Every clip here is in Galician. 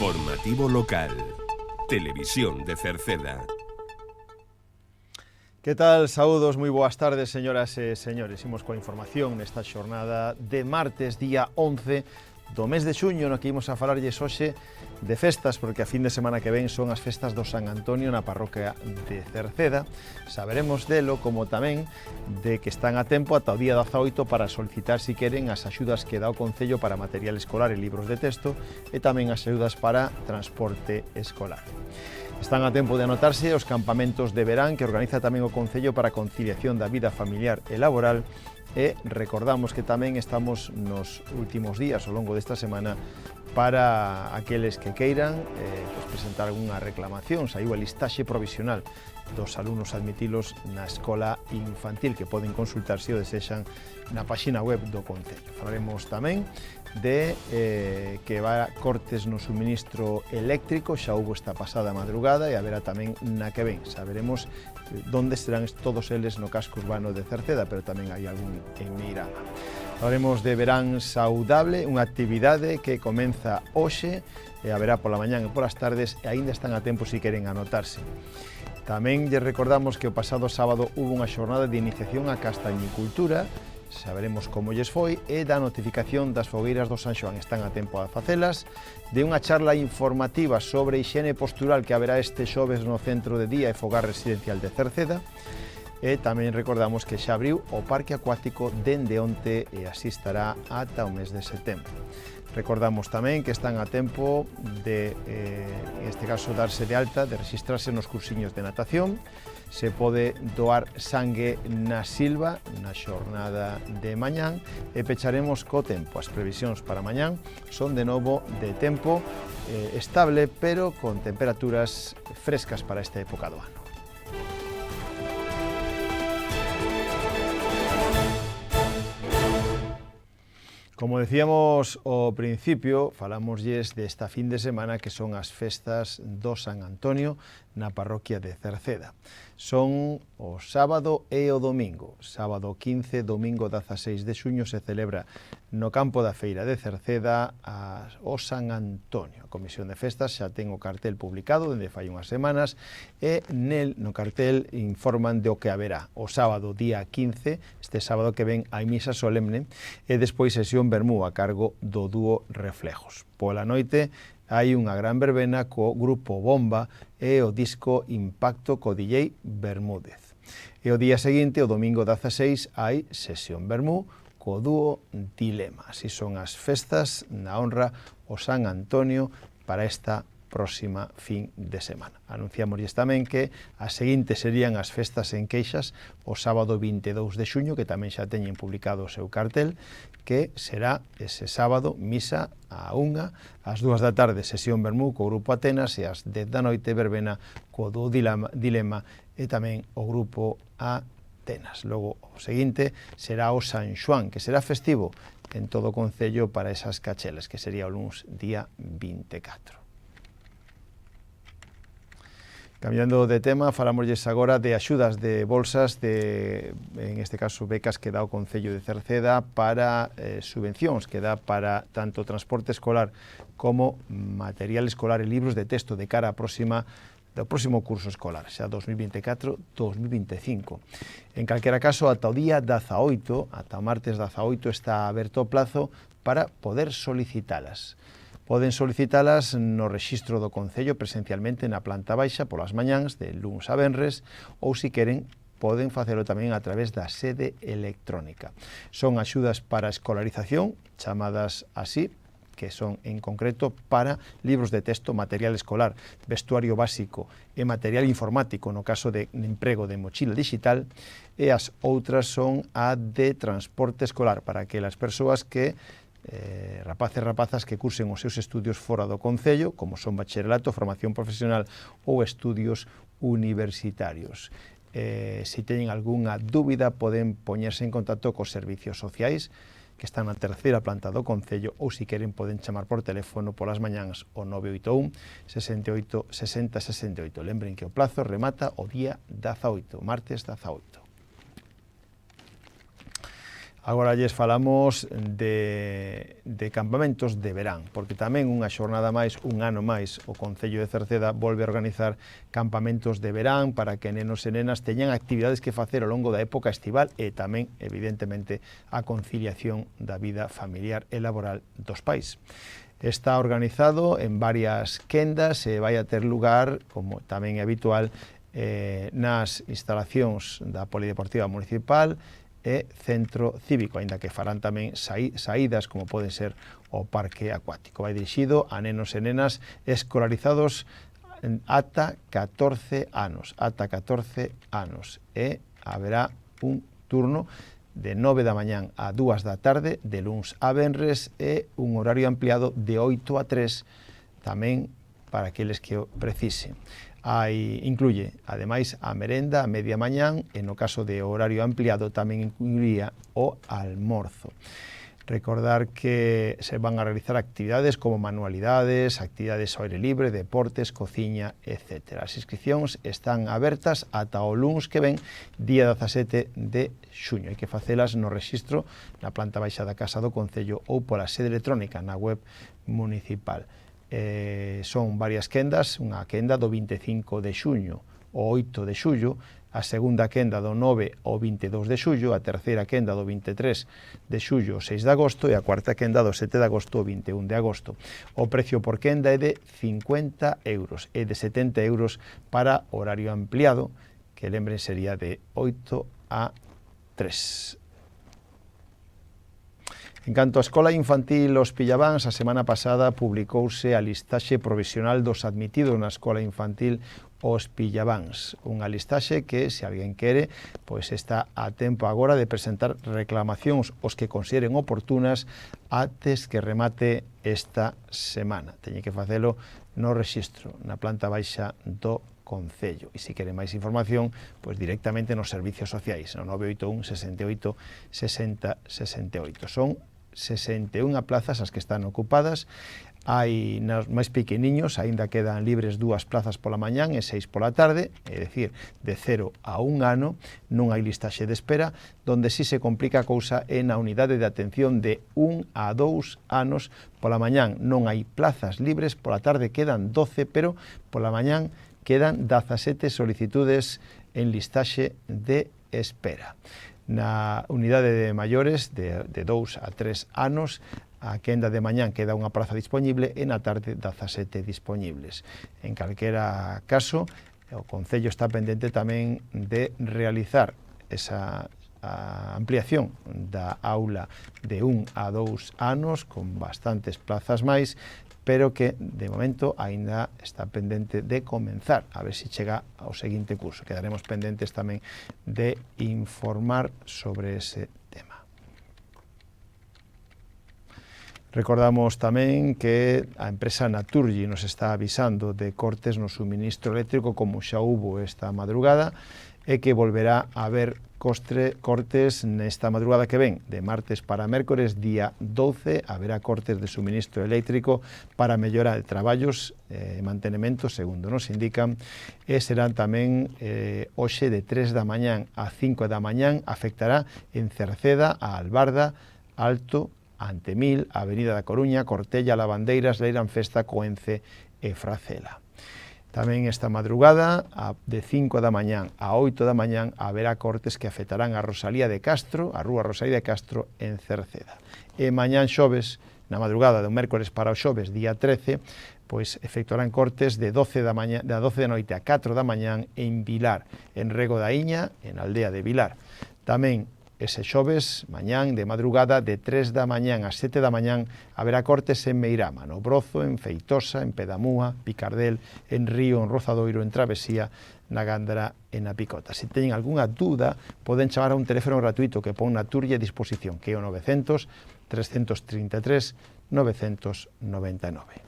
Informativo local. Televisión de Cerceda. Que tal? Saúdos, moi boas tardes, señoras e señores. Imos coa información nesta xornada de martes, día 11 do mes de xuño, no que imos a falarlles hoxe de festas, porque a fin de semana que ven son as festas do San Antonio na parroquia de Cerceda. Saberemos delo, como tamén de que están a tempo ata o día 18 para solicitar, si queren, as axudas que dá o Concello para material escolar e libros de texto e tamén as axudas para transporte escolar. Están a tempo de anotarse os campamentos de verán que organiza tamén o Concello para a conciliación da vida familiar e laboral, e recordamos que tamén estamos nos últimos días ao longo desta semana para aqueles que queiran presentar algunha reclamación. Saiu a listaxe provisional dos alumnos admitilos na escola infantil, que poden consultar se o desexan na páxina web do Concello. Falaremos tamén de que va cortes no suministro eléctrico, xa houve esta pasada madrugada e haberá tamén na que ven. Saberemos onde serán todos eles no casco urbano de Cerceda, pero tamén hai algún en Meirama. Falaremos de verán saudable, unha actividade que comeza hoxe e haberá pola mañán e polas tardes e aínda están a tempo se queren anotarse. Tamén lle recordamos que o pasado sábado hubo unha xornada de iniciación á castañicultura. Saberemos como lles foi e da notificación das fogueiras do San Xoán. Están a tempo a facelas, de unha charla informativa sobre hixiene postural que haberá este xoves no Centro de Día e Fogar Residencial de Cerceda. E tamén recordamos que xa abriu o Parque Acuático dende onte e así estará ata o mes de setembro. Recordamos tamén que están a tempo de, en este caso, darse de alta, de registrarse nos cursiños de natación. Se pode doar sangue na Silva na xornada de mañán e pecharemos co tempo. As previsións para mañán son de novo de tempo estable, pero con temperaturas frescas para esta época do ano. Como decíamos ao principio, falámoslles desta fin de semana que son as festas do San Antonio na parroquia de Cerceda. Son o sábado e o domingo. Sábado 15, domingo 16 de xuño se celebra no campo da feira de Cerceda o San Antonio. A Comisión de Festas xa ten o cartel publicado dende fai unhas semanas e no cartel informan do que haberá. O sábado día 15, este sábado que ven, hai misa solemne e despois sesión vermú a cargo do dúo Reflejos. Pola noite hai unha gran verbena co grupo Bomba e o disco Impacto co DJ Bermúdez. E o día seguinte, o domingo 16, hai sesión vermú co dúo Dilema. Así son as festas na honra o San Antonio para esta próxima fin de semana. Anunciámosles tamén que as seguintes serían as festas en Queixas o sábado 22 de xuño, que tamén xa teñen publicado o seu cartel, que será ese sábado misa a 1, ás 2 da tarde sesión vermú co grupo Atenas e ás 10 da noite verbena co dúo Dilema e tamén o grupo Atenas. Logo o seguinte será o San Xoán, que será festivo en todo o Concello para esas cachelas, que sería o luns día 24. Cambiando de tema, falámosles agora de axudas de bolsas, en este caso becas que dá o Concello de Cerceda para subvencións que dá para tanto transporte escolar como material escolar e libros de texto de cara do próximo curso escolar, xa 2024-2025. En calquera caso, ata o día 18, ata o martes 18, está aberto o plazo para poder solicitalas. Poden solicitalas no rexistro do Concello presencialmente na planta baixa polas mañáns de luns a venres ou, se queren, poden facelo tamén a través da sede electrónica. Son axudas para a escolarización, chamadas así, que son en concreto para libros de texto, material escolar, vestuario básico e material informático no caso de emprego de mochila digital, e as outras son a de transporte escolar para aquelas persoas que rapaces e rapazas que cursen os seus estudios fora do Concello, como son bacharelato, formación profesional ou estudios universitarios. Se teñen algunha dúbida, poden poñerse en contacto cos servicios sociais que están na terceira planta do Concello, ou, se queren, poden chamar por teléfono polas mañáns o 981 68 60 68. Lembren que o plazo remata o día 18, martes 18. Agora lles falamos de campamentos de verán, porque tamén unha xornada máis, un ano máis, o Concello de Cerceda volve a organizar campamentos de verán para que nenos e nenas teñan actividades que facer ao longo da época estival e tamén, evidentemente, a conciliación da vida familiar e laboral dos pais. Está organizado en varias quendas e vai a ter lugar, como tamén é habitual, nas instalacións da Polideportiva Municipal e Centro Cívico, aínda que farán tamén saídas como pode ser o Parque Acuático. Vai dirixido a nenos e nenas escolarizados ata 14 anos, e haberá un turno de 9 da mañán a 2 da tarde, de luns a venres, e un horario ampliado de 8 a 3, tamén para aqueles que o precisen. Incluye, ademais, a merenda a media mañán, e no caso de horario ampliado tamén incluiría o almorzo. Recordar que se van a realizar actividades como manualidades, actividades ao aire libre, deportes, cociña, etc. As inscripcións están abertas ata o luns que ven, día 17 de xuño. Hai que facelas no rexistro na planta baixa da Casa do Concello ou pola sede electrónica na web municipal. Son varias quendas, unha quenda do 25 de xuño ao 8 de xullo, a segunda quenda do 9 ao 22 de xullo, a terceira quenda do 23 de xullo ao 6 de agosto e a cuarta quenda do 7 de agosto ao 21 de agosto. O precio por quenda é de 50 euros e de 70 euros para horario ampliado, que lembren sería de 8 a 3. En canto á escola infantil Os Pillabáns, a semana pasada publicouse a listaxe provisional dos admitidos na escola infantil Os Pillabáns. Unha listaxe que, se alguén quere, pois está a tempo agora de presentar reclamacións os que consideren oportunas antes que remate esta semana. Teñen que facelo no rexistro, na planta baixa do Concello. E se queren máis información, pois directamente nos servicios sociais, no 981 68 60 68. Son 61 plazas as que están ocupadas. Hai nos máis pequeniños, aínda quedan libres 2 plazas pola mañán e 6 pola tarde, é dicir, de 0 a 1 ano, non hai listaxe de espera, donde si se complica a cousa é na unidade de atención de 1 a 2 anos. Pola mañán non hai plazas libres, pola tarde quedan 12, pero pola mañán quedan 17 solicitudes en listaxe de espera. Na unidade de maiores de 2 a 3 anos, a quenda de mañán queda unha praza disponible e na tarde 17 disponibles. En calquera caso, o Concello está pendente tamén de realizar esa ampliación da aula de 1 a 2 anos con bastantes plazas máis, pero que de momento aínda está pendente de comenzar, a ver se chega ao seguinte curso. Quedaremos pendentes tamén de informar sobre ese tema. Recordamos tamén que a empresa Naturgy nos está avisando de cortes no suministro eléctrico, como xa hubo esta madrugada, e que volverá a haber cortes nesta madrugada que ven, de martes para mércores, día 12, haberá cortes de suministro eléctrico para mellorar traballos e mantenimento, segundo nos indican, e serán tamén hoxe de 3 da mañán a 5 da mañán, afectará en Cerceda, a Albarda, Alto, Antemil, Avenida da Coruña, Cortella, Lavandeiras, Leirán Festa, Coence e Fracela. Tamén esta madrugada, de 5 da mañán a 8 da mañán, haberá cortes que afectarán a Rosalía de Castro, a Rúa Rosalía de Castro, en Cerceda. E mañán xoves, na madrugada do mércores para o xoves, día 13, pois efectuarán cortes de 12 da noite a 4 da mañán en Vilar, en Rego da Iña, en Aldea de Vilar. Tamén ese xoves, mañán, de madrugada, de 3 da mañán a 7 da mañán, haberá cortes en Meirama, no Brozo, en Feitosa, en Pedamúa, Picardel, en Río, en Rozadoiro, en Travesía, na Gándara e na Picota. Se teñen algunha dúda, poden chamar a un teléfono gratuito que pon Naturgy a disposición, que é o 900 333 999.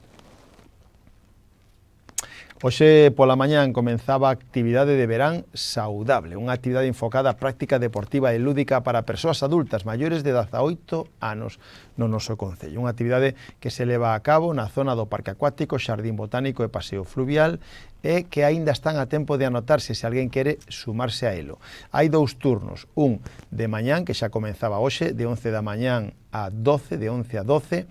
Hoxe pola mañán comenzaba a actividade de verán saudable, unha actividade enfocada á práctica deportiva e lúdica para persoas adultas maiores de 18 anos no noso concello. Unha actividade que se leva a cabo na zona do Parque Acuático, Xardín Botánico e Paseo Fluvial e que aínda están a tempo de anotarse se alguén quere sumarse a elo. Hai dous turnos, un de mañán que xa comenzaba hoxe de 11 da mañán a 12, de 11 a 12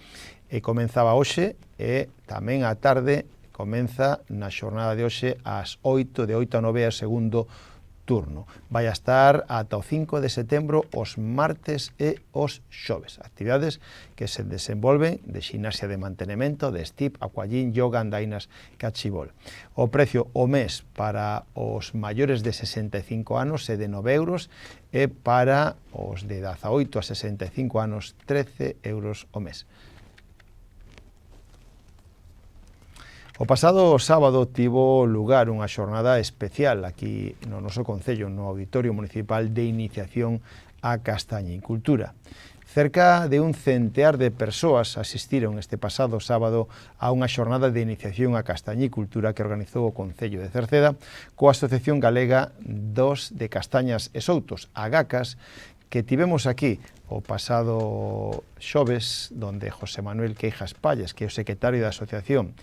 e comenzaba hoxe e tamén á tarde comeza na xornada de hoxe ás 8, de 8 a 9 a segundo turno. Vai a estar ata o 5 de setembro os martes e os xoves. Actividades que se desenvolven de ximnasia de mantenemento, de steep, aquagym, yoga, andainas, cachibol. O precio o mes para os maiores de 65 anos é de 9 euros e para os de 18 a 65 anos 13 euros o mes. O pasado sábado tivo lugar unha xornada especial aquí no noso concello, no Auditorio Municipal de Iniciación á Castañicultura. Cerca de un centear de persoas asistiron este pasado sábado a unha xornada de iniciación á castañicultura que organizou o Concello de Cerceda coa Asociación Galega dos de Castañas e Soutos, AGACAS, que tivemos aquí o pasado xoves, donde José Manuel Queijas Palles, que é o secretario da asociación,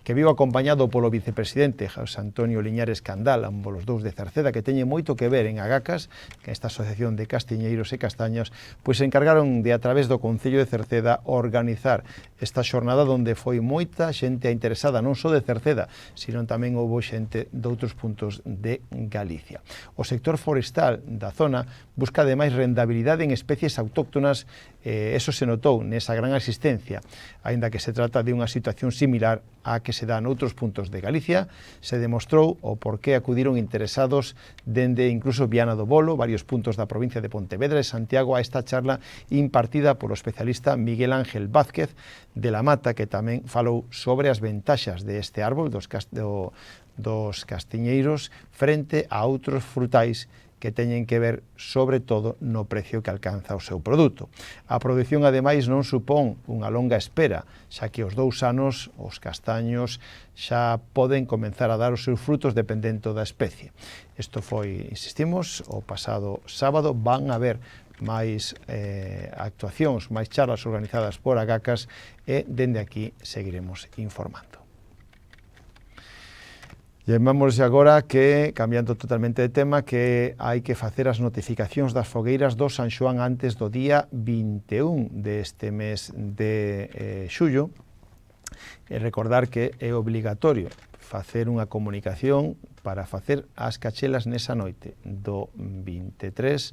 que vivo acompañado polo vicepresidente José Antonio Liñares Candal, ambos os dous de Cerceda, que teñen moito que ver en Agacas, que esta asociación de castiñeiros e castaños, pois se encargaron de, a través do Concello de Cerceda, organizar esta xornada onde foi moita xente interesada, non só de Cerceda, sino tamén houve xente de outros puntos de Galicia. O sector forestal da zona busca ademais rendabilidade en especies autóctonas, eso se notou nesa gran asistencia, aínda que se trata de unha situación similar á que se dá noutros puntos de Galicia, se demostrou o porqué acudiron interesados dende incluso Viana do Bolo, varios puntos da provincia de Pontevedra e Santiago a esta charla impartida polo especialista Miguel Ángel Vázquez de la Mata, que tamén falou sobre as ventaxas deste árbol dos castiñeiros frente a outros frutais que teñen que ver, sobre todo, no precio que alcanza o seu produto. A produción, ademais, non supón unha longa espera, xa que aos 2 anos os castaños xa poden comenzar a dar os seus frutos dependendo da especie. Isto foi, insistimos, o pasado sábado van a haber máis actuacións, máis charlas organizadas por Agacas e dende aquí seguiremos informando. Llamamos agora que, cambiando totalmente de tema, que hai que facer as notificacións das fogueiras do San Xoán antes do día 21 deste mes de xullo e recordar que é obligatorio facer unha comunicación para facer as cachelas nesa noite do 23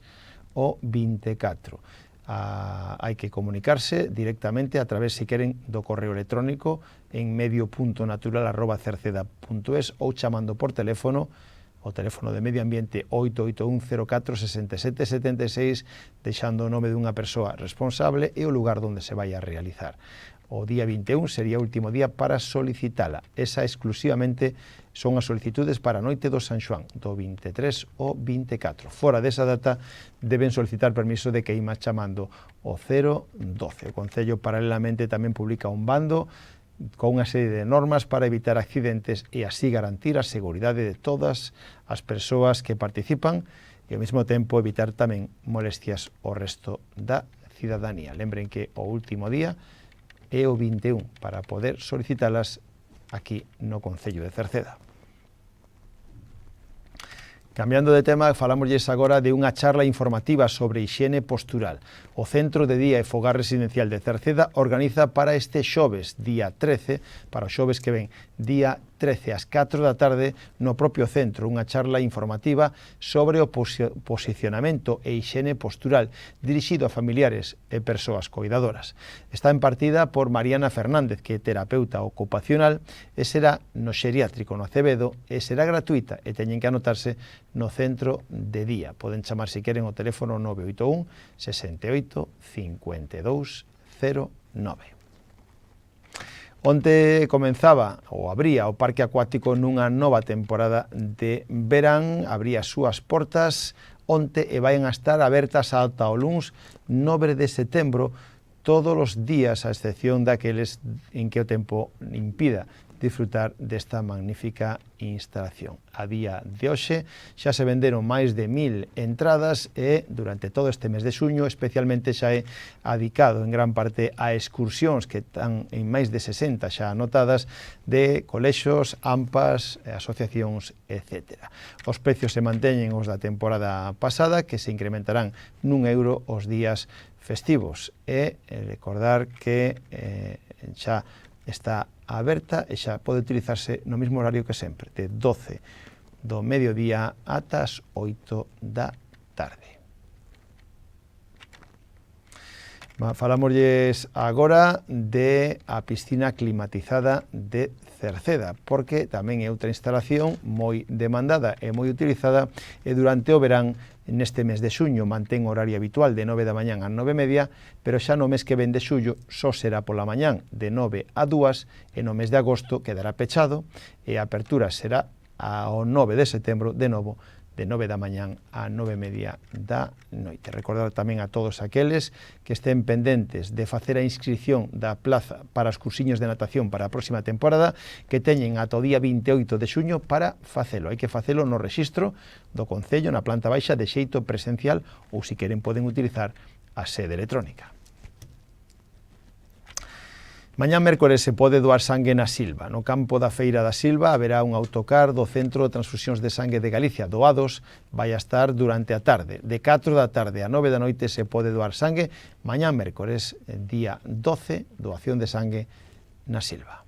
ao 24. Hai que comunicarse directamente a través, se queren, do correo electrónico en medio.natural@cerceda.es ou chamando por teléfono, o teléfono de Medio Ambiente 881046776, deixando o nome dunha persoa responsable e o lugar onde se vai a realizar. O día 21 sería o último día para solicitala. Esa exclusivamente son as solicitudes para a noite do San Xoán, do 23 ao 24. Fora desa data deben solicitar permiso de queima chamando o 012. O Concello paralelamente tamén publica un bando con unha serie de normas para evitar accidentes e así garantir a seguridade de todas as persoas que participan e ao mesmo tempo evitar tamén molestias ao resto da cidadanía. Lembren que o último día é o 21 para poder solicitalas aquí no Concello de Cerceda. Cambiando de tema, falámoslles agora de unha charla informativa sobre hixiene postural. O Centro de Día e Fogar Residencial de Cerceda organiza para este xoves, día 13, para o xoves que ven, día 13 ás 4 da tarde, no propio centro, unha charla informativa sobre o posicionamento e hixiene postural, dirixido a familiares e persoas coidadoras. Está impartida por Mariana Fernández, que é terapeuta ocupacional, e será no xeriátrico no Acevedo, e será gratuita, e teñen que anotarse no centro de día. Poden chamar, se queren, o teléfono 981 68 52 09. Onte comenzaba, ou abría, o Parque Acuático nunha nova temporada de verán, abría as súas portas onte e vayan a estar abertas ata o luns 9 de setembro todos os días, a excepción daqueles en que o tempo impida disfrutar desta magnífica instalación. A día de hoxe xa se venderon máis de 1000 entradas e durante todo este mes de xuño especialmente xa é adicado en gran parte a excursións que están en máis de 60 xa anotadas de colexos, AMPAs, asociacións, etc. Os precios se manteñen os da temporada pasada, que se incrementarán n€1 os días festivos e recordar que xa está aberta e xa pode utilizarse no mesmo horario que sempre, de 12 do mediodía ata as 8 da tarde. Falámosles agora de a piscina climatizada de Cerceda, porque tamén é outra instalación moi demandada e moi utilizada e durante o verán neste mes de xuño mantén horario habitual de 9 da mañán a 9:30, pero xa no mes que ven de xullo só será pola mañán de 9 a 2 e no mes de agosto quedará pechado e a apertura será ao 9 de setembro de novo de 9 da mañán a 9:30 da noite. Recordar tamén a todos aqueles que estén pendentes de facer a inscripción da plaza para os cursiños de natación para a próxima temporada, que teñen ata o día 28 de xuño para facelo. Hai que facelo no rexistro do Concello na planta baixa de xeito presencial ou, se queren, poden utilizar a sede electrónica. Mañá mércores se pode doar sangue na Silva. No campo da Feira da Silva haberá un autocar do Centro de Transfusións de Sangue de Galicia. Doados vai a estar durante a tarde. De 4 da tarde a 9 da noite se pode doar sangue. Mañá mércores, día 12, doación de sangue na Silva.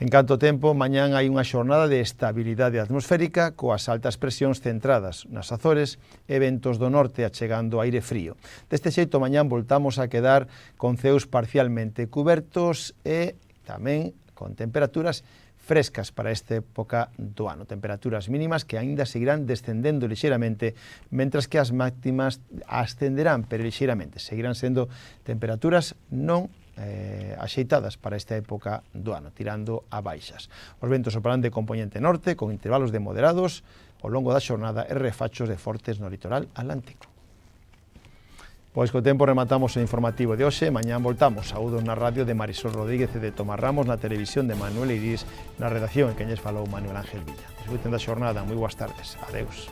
En canto tempo, mañán hai unha xornada de estabilidade atmosférica coas altas presións centradas nas Azores e ventos do norte achegando aire frío. Deste xeito, mañán voltamos a quedar con ceos parcialmente cubertos e tamén con temperaturas frescas para esta época do ano. Temperaturas mínimas que aínda seguirán descendendo lixeiramente, mentras que as máximas ascenderán, pero lixeiramente. Seguirán sendo temperaturas non axeitadas para esta época do ano, tirando a baixas. Os ventos soprarán de componente norte, con intervalos de moderados ao longo da xornada e refachos de fortes no litoral atlántico. Pois co tempo rematamos o informativo de hoxe. Mañán voltamos. Saúdos na radio de Marisol Rodríguez e de Tomás Ramos, na televisión de Manuel Iris, na redacción en que lles falou Manuel Ángel Villa. Desfruten da xornada. Moi boas tardes. Adeus.